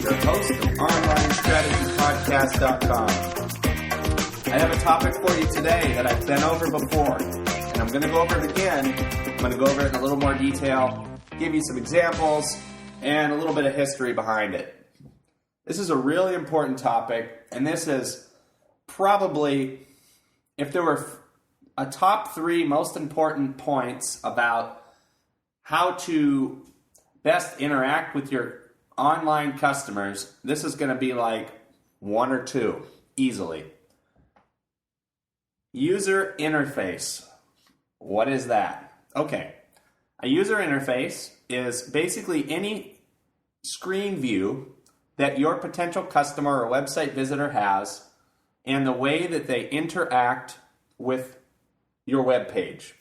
Your host of OnlineStrategyPodcast.com. I have a topic for you today that I've been over before, and I'm going to go over it again. I'm going to go over it in a little more detail, give you some examples, and a little bit of history behind it. This is a really important topic, and this is probably, if there were a top 3 most important points about how to best interact with your online customers, this is going to be like 1 or 2 easily. User interface. What is that? Okay. A user interface is basically any screen view that your potential customer or website visitor has and the way that they interact with your web page.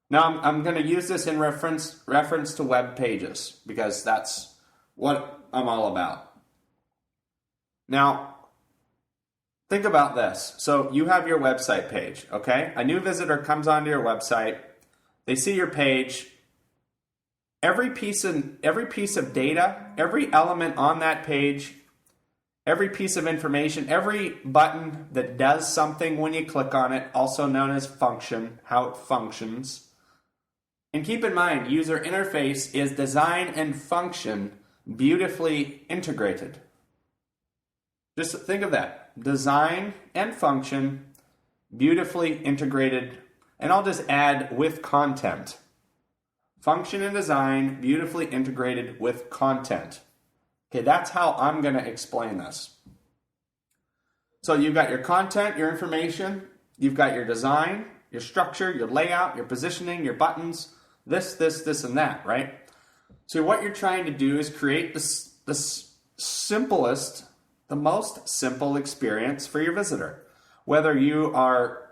Now, I'm going to use this in reference to web pages because that's what I'm all about. Now, think about this. So you have your website page, okay? A new visitor comes onto your website. They see your page. Every piece of data, every element on that page, every piece of information, every button that does something when you click on it, also known as function, how it functions. And keep in mind, user interface is design and function beautifully integrated. Just think of that. Design and function, beautifully integrated. And I'll just add with content. Function and design, beautifully integrated with content. Okay, that's how I'm going to explain this. So you've got your content, your information, you've got your design, your structure, your layout, your positioning, your buttons, this, and that, right? So what you're trying to do is create the simplest, the most simple experience for your visitor. Whether you are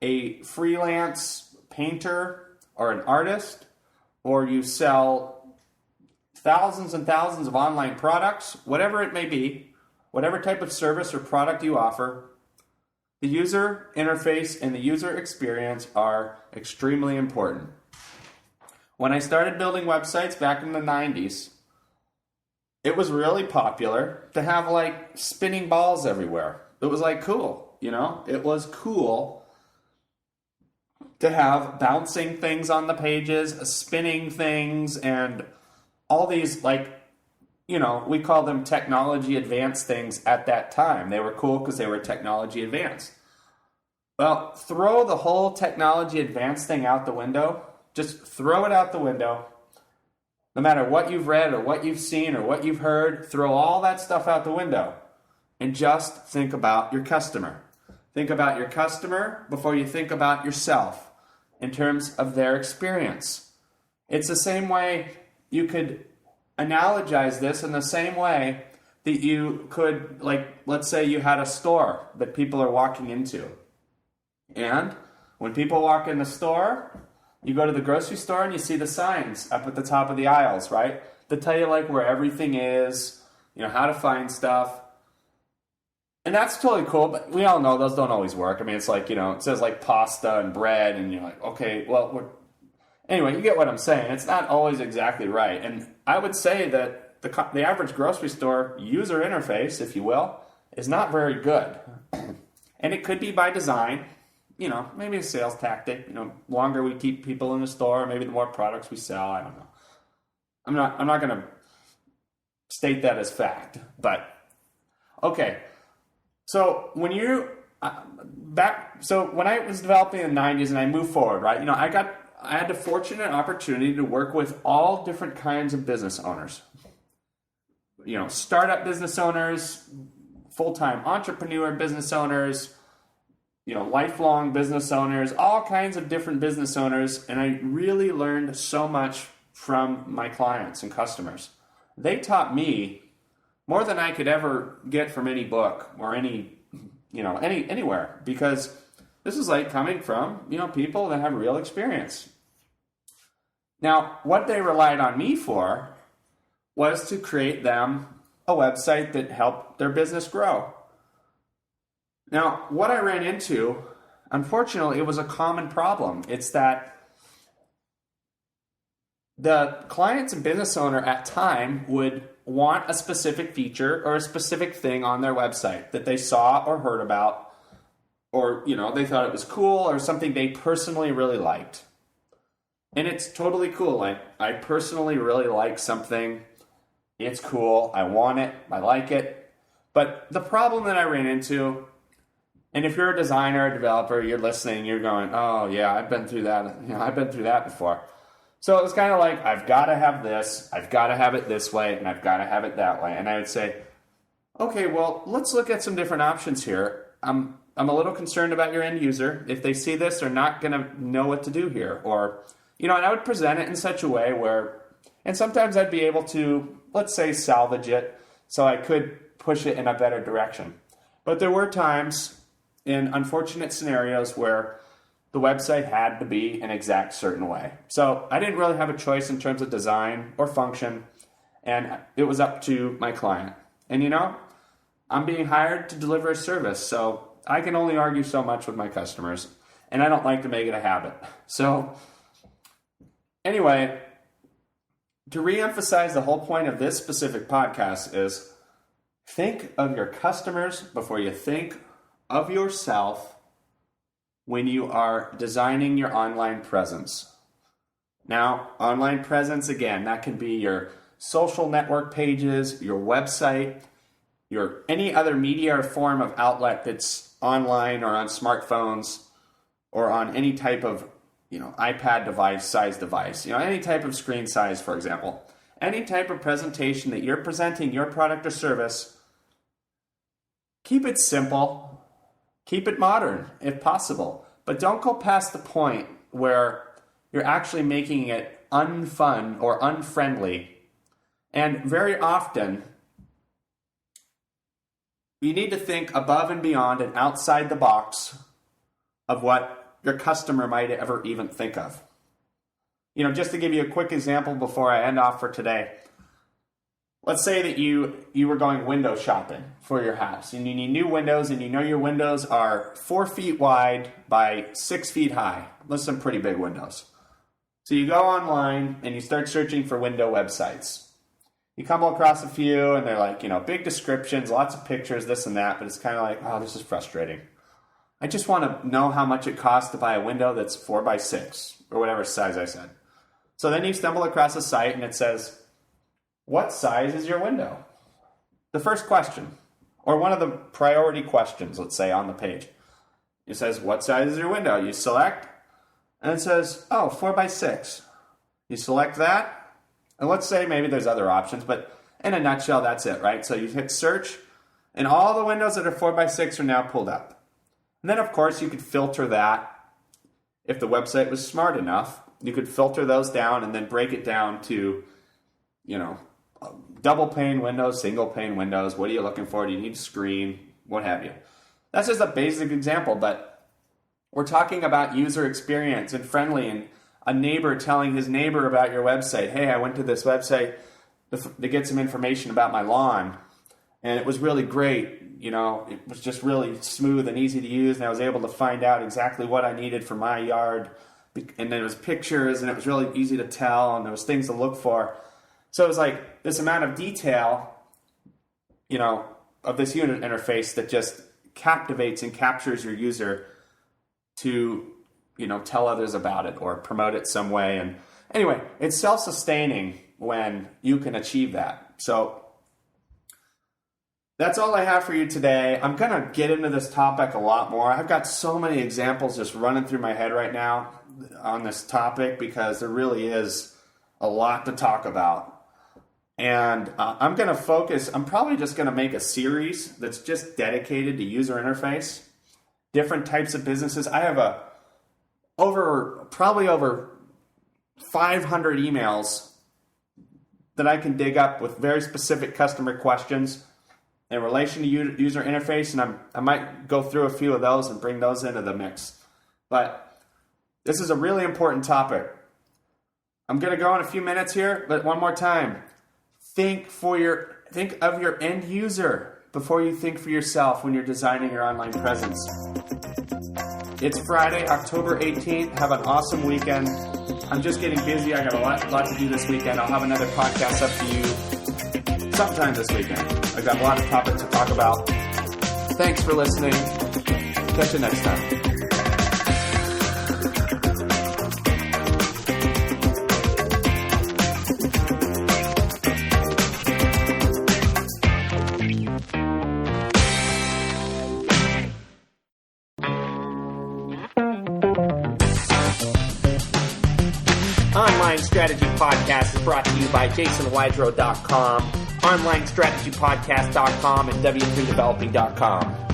a freelance painter or an artist, or you sell thousands and thousands of online products, whatever it may be, whatever type of service or product you offer, the user interface and the user experience are extremely important. When I started building websites back in the 90s, it was really popular to have like spinning balls everywhere. It was like cool, you know? It was cool to have bouncing things on the pages, spinning things, and all these like, you know, we call them technology advanced things at that time. They were cool because they were technology advanced. Well, throw the whole technology advanced thing out the window. Just throw it out the window. No matter what you've read or what you've seen or what you've heard, throw all that stuff out the window and just think about your customer. Think about your customer before you think about yourself in terms of their experience. It's the same way you could analogize this in the same way that you could, like, let's say you had a store that people are walking into. And when people walk in the store, you go to the grocery store and you see the signs up at the top of the aisles, right? That tell you like where everything is, you know, how to find stuff. And that's totally cool, but we all know those don't always work. I mean, it's like, you know, it says like pasta and bread and you're like, okay, well, anyway, you get what I'm saying. It's not always exactly right. And I would say that the average grocery store user interface, if you will, is not very good. And it could be by design. You know, maybe a sales tactic. You know, longer we keep people in the store, maybe the more products we sell. I don't know. I'm not going to state that as fact, but okay. So when you when I was developing in the 90s and I moved forward, right? You know, I had the fortunate opportunity to work with all different kinds of business owners. You know, startup business owners, full-time entrepreneur business owners, you know, lifelong business owners, all kinds of different business owners, and I really learned so much from my clients and customers. They taught me more than I could ever get from any book or anywhere, because this is like coming from, you know, people that have real experience. Now, what they relied on me for was to create them a website that helped their business grow. Now, what I ran into, unfortunately, it was a common problem. It's that the clients and business owner at time would want a specific feature or a specific thing on their website that they saw or heard about, or, they thought it was cool or something they personally really liked. And it's totally cool. Like, I personally really like something. It's cool. I want it. I like it. But the problem that I ran into, and if you're a designer or developer, you're listening, you're going, oh yeah, I've been through that. I've been through that before. So it was kind of like, I've got to have this, I've got to have it this way, and I've got to have it that way. And I would say, okay, well, let's look at some different options here. I'm a little concerned about your end user. If they see this, they're not going to know what to do here. Or, and I would present it in such a way where, and sometimes I'd be able to, let's say, salvage it so I could push it in a better direction. But there were times in unfortunate scenarios where the website had to be an exact certain way. So I didn't really have a choice in terms of design or function, and it was up to my client. And I'm being hired to deliver a service, so I can only argue so much with my customers, and I don't like to make it a habit. So anyway, to reemphasize the whole point of this specific podcast is think of your customers before you think of yourself when you are designing your online presence. Now, online presence, again, that can be your social network pages, your website, your any other media or form of outlet that's online or on smartphones or on any type of iPad device, size device, any type of screen size, for example. Any type of presentation that you're presenting your product or service, keep it simple. Keep it modern, if possible, but don't go past the point where you're actually making it unfun or unfriendly. And very often, you need to think above and beyond and outside the box of what your customer might ever even think of. Just to give you a quick example before I end off for today. Let's say that you were going window shopping for your house and you need new windows and your windows are 4 feet wide by 6 feet high. Those are some pretty big windows. So you go online and you start searching for window websites. You come across a few and they're like, big descriptions, lots of pictures, this and that, but it's kind of like, oh, this is frustrating. I just want to know how much it costs to buy a window that's 4 by 6 or whatever size I said. So then you stumble across a site and it says, what size is your window? The first question, or one of the priority questions, let's say, on the page. It says, what size is your window? You select, and it says, 4 by 6. You select that, and let's say maybe there's other options, but in a nutshell, that's it, right? So you hit search, and all the windows that are 4 by 6 are now pulled up. And then, of course, you could filter that. If the website was smart enough, you could filter those down and then break it down to, double pane windows, single pane windows. What are you looking for? Do you need a screen? What have you? That's just a basic example, but we're talking about user experience and friendly and a neighbor telling his neighbor about your website. Hey, I went to this website to get some information about my lawn, and it was really great. It was just really smooth and easy to use, and I was able to find out exactly what I needed for my yard. And then it was pictures, and it was really easy to tell, and there was things to look for. So it was like this amount of detail, of this unit interface that just captivates and captures your user to, tell others about it or promote it some way. And anyway, it's self-sustaining when you can achieve that. So that's all I have for you today. I'm going to get into this topic a lot more. I've got so many examples just running through my head right now on this topic because there really is a lot to talk about. And I'm going to focus, I'm probably just going to make a series that's just dedicated to user interface, different types of businesses. I have probably over 500 emails that I can dig up with very specific customer questions in relation to user interface, and I might go through a few of those and bring those into the mix. But this is a really important topic. I'm going to go in a few minutes here, but one more time. think of your end user before you think for yourself when you're designing your online presence. It's Friday, October 18th. Have an awesome weekend. I'm just getting busy. I got a lot to do this weekend. I'll have another podcast up to you sometime this weekend. I've got a lot of topics to talk about. Thanks for listening. Catch you next time. Online Strategy Podcast is brought to you by JasonWydrow.com, OnlineStrategyPodcast.com, and W3Developing.com.